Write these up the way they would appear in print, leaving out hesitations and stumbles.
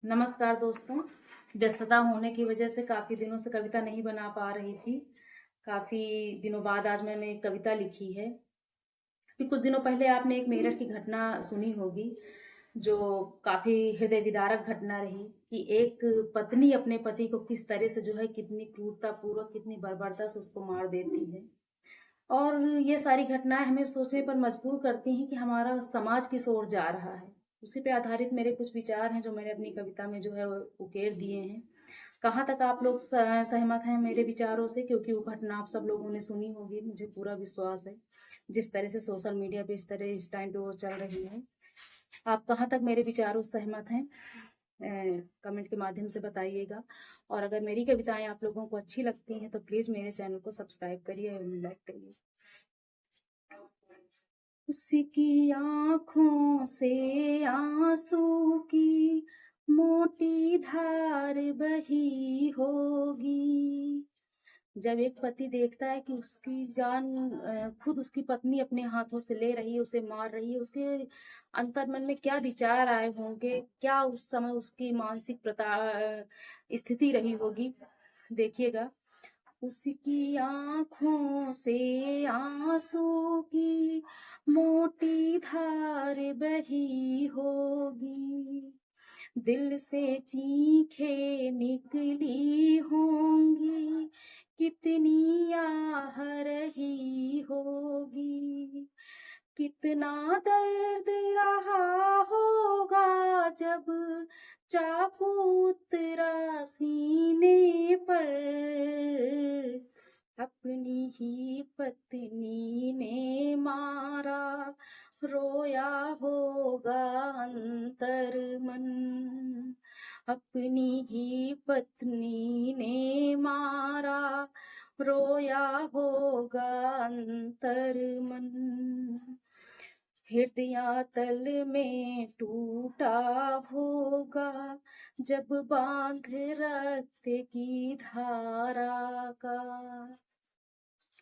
नमस्कार दोस्तों। व्यस्तता होने की वजह से काफ़ी दिनों से कविता नहीं बना पा रही थी। काफ़ी दिनों बाद आज मैंने एक कविता लिखी है। अभी कुछ दिनों पहले आपने एक मेरठ की घटना सुनी होगी, जो काफ़ी हृदय विदारक घटना रही कि एक पत्नी अपने पति को किस तरह से जो है कितनी क्रूरतापूर्वक, कितनी बर्बरता से उसको मार देती है। और ये सारी घटनाएँ हमें सोचने पर मजबूर करती हैं कि हमारा समाज किस ओर जा रहा है। उसी पे आधारित मेरे कुछ विचार हैं जो मैंने अपनी कविता में जो है वो उकेर दिए हैं। कहाँ तक आप लोग सहमत हैं मेरे विचारों से? क्योंकि वो घटना आप सब लोगों ने सुनी होगी, मुझे पूरा विश्वास है। जिस तरह से सोशल मीडिया पे इस टाइम पे वो चल रही है। आप कहाँ तक मेरे विचारों से सहमत हैं? कमेंट के माध्यम से बताइएगा। और अगर मेरी कविताएँ आप लोगों को अच्छी लगती हैं तो प्लीज़ मेरे चैनल को सब्सक्राइब करिए एवं लाइक करिए। उसकी आँखों से आंसू की मोटी धार बही होगी। जब एक पति देखता है कि उसकी जान खुद उसकी पत्नी अपने हाथों से ले रही है, उसे मार रही है, उसके अंतर्मन में क्या विचार आए होंगे, क्या उस समय उसकी मानसिक स्थिति रही होगी, देखिएगा। उसकी आँखों से आंसू की मोटी धार बही होगी। दिल से चीखें निकली होंगी, कितनी आह रही होगी। कितना दर्द रहा होगा जब चाकू उतरा सीने पर। अपनी ही पत्नी ने मारा, रोया होगा अंतर मन। अपनी ही पत्नी ने मारा, रोया होगा अंतर मन। हृदयातल में टूटा होगा जब बांध रक्त की धारा का।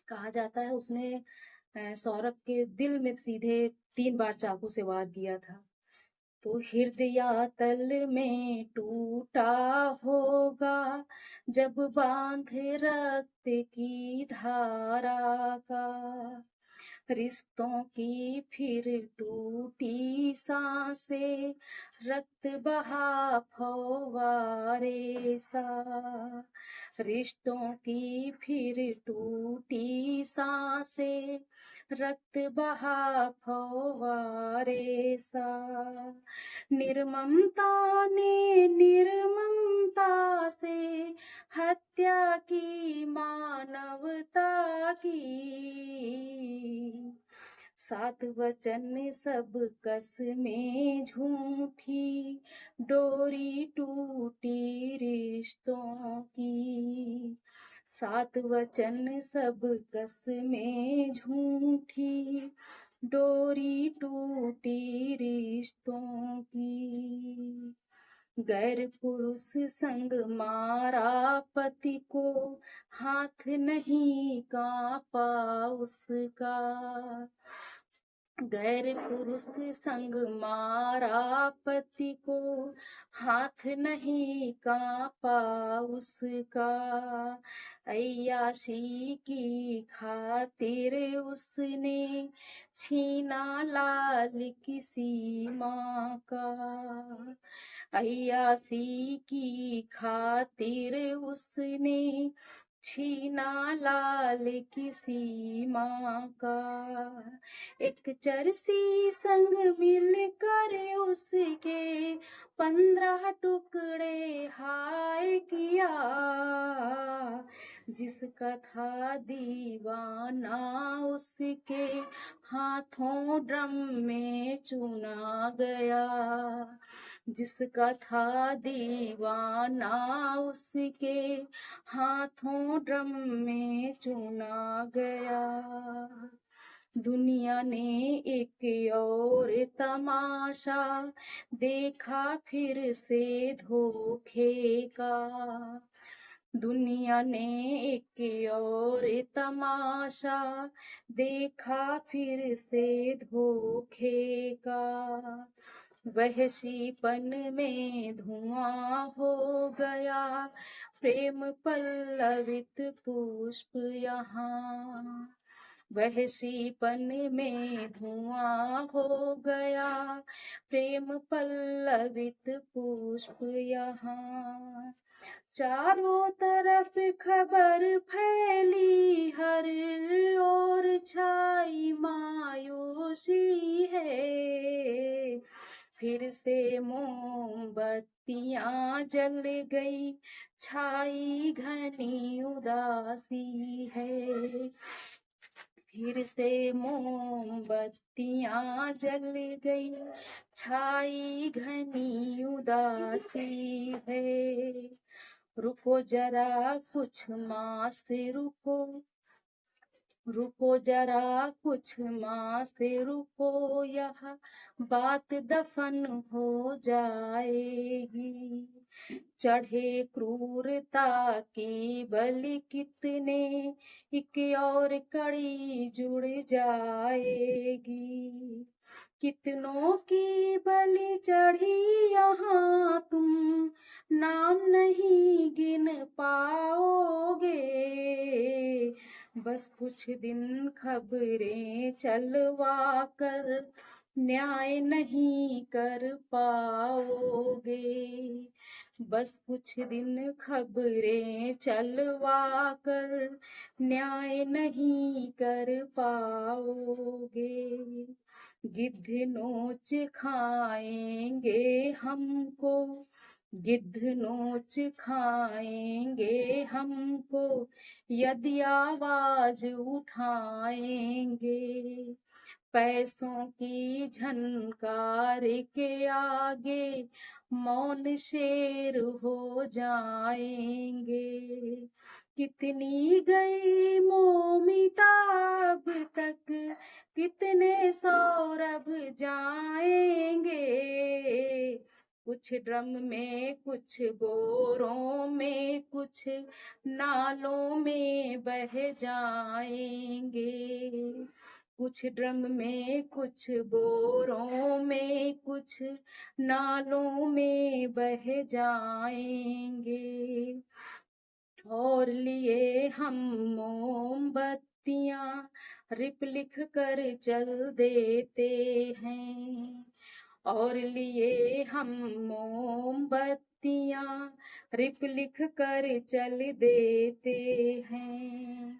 कहा जाता है उसने सौरभ के दिल में सीधे 3 बार चाकू से वार किया था। तो हृदयातल में टूटा होगा जब बांध रक्त की धारा का। रिश्तों की फिर टूटी सांसें, रक्त बहा फव्वारे सा। रिश्तों की फिर टूटी सांसें, रक्त बहा फव्वारे सा। निर्ममता ने निर्ममता से हत्या की मानवता की। सात वचन सब कसमें झूठी, डोरी टूटी रिश्तों की। सात वचन सब कसमें झूठी, डोरी टूटी रिश्तों की। गैर पुरुष संग मारा पति को, हाथ नहीं कांपा उसका। गैर पुरुष संग मारा पति को, हाथ नहीं कांपा उसका। अय्याशी की खातिर उसने छीना लाल किसी माँ का। अय्याशी की खातिर उसने छीना लाल किसी माँ का। एक चरसी संग मिलकर उसके 15 टुकड़े हाय किया। जिसका था दीवाना उसके हाथों ड्रम में चुना गया। जिसका था दीवाना उसके हाथों ड्रम में चुना गया। दुनिया ने एक और तमाशा देखा फिर से धोखे का। दुनिया ने एक और तमाशा देखा फिर से धोखे का। वहशीपन में धुआं हो गया, प्रेम पल्लवित पुष्प यहाँ। वहशीपन में धुआं हो गया, प्रेम पल्लवित पुष्प यहाँ। चारों तरफ खबर फैली, हर ओर छाई मायूसी है। फिर से मोमबत्तियां जल गई, छाई घनी उदासी है। फिर से मोमबत्तियां जल गई, छाई घनी उदासी है। रुको जरा कुछ मास रुको, रुको जरा कुछ मास रुको, यह बात दफन हो जाएगी। चढ़े क्रूरता की बलि कितने, एक और कड़ी जुड़ जाएगी। कितनों की बलि चढ़ी यहाँ, तुम नाम नहीं गिन पाओगे। बस कुछ दिन खबरें चलवा कर न्याय नहीं कर पाओगे। बस कुछ दिन खबरें चलवा कर न्याय नहीं कर पाओगे। गिद्ध नोच खाएंगे हमको, गिद्ध नोच खाएंगे हमको, यदि आवाज उठाएंगे। पैसों की झनकार के आगे मौन शेर हो जाएंगे। कितनी गई मोमिता अब तक, कितने सौरभ जाएंगे। कुछ ड्रम में, कुछ बोरों में, कुछ नालों में बह जाएंगे। कुछ ड्रम में, कुछ बोरों में, कुछ नालों में बह जाएंगे। और लिए हम मोमबत्तियां रिप लिख कर चल देते हैं। और लिए हम मोमबत्तियां रिप लिख कर चल देते हैं।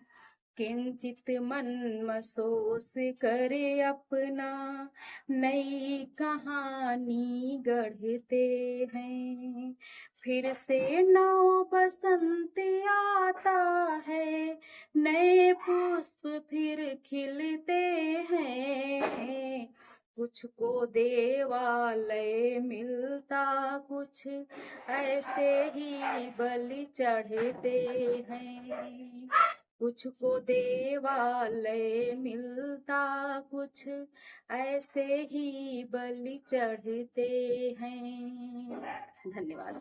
किंचित मन मसोस करे अपना, नई कहानी गढ़ते हैं। फिर से नौ बसंत आता है, नए पुष्प फिर खिलते हैं। कुछ को देवालय मिलता, कुछ ऐसे ही बलि चढ़ते हैं। कुछ को देवालय मिलता, कुछ ऐसे ही बलि चढ़ते हैं। धन्यवाद।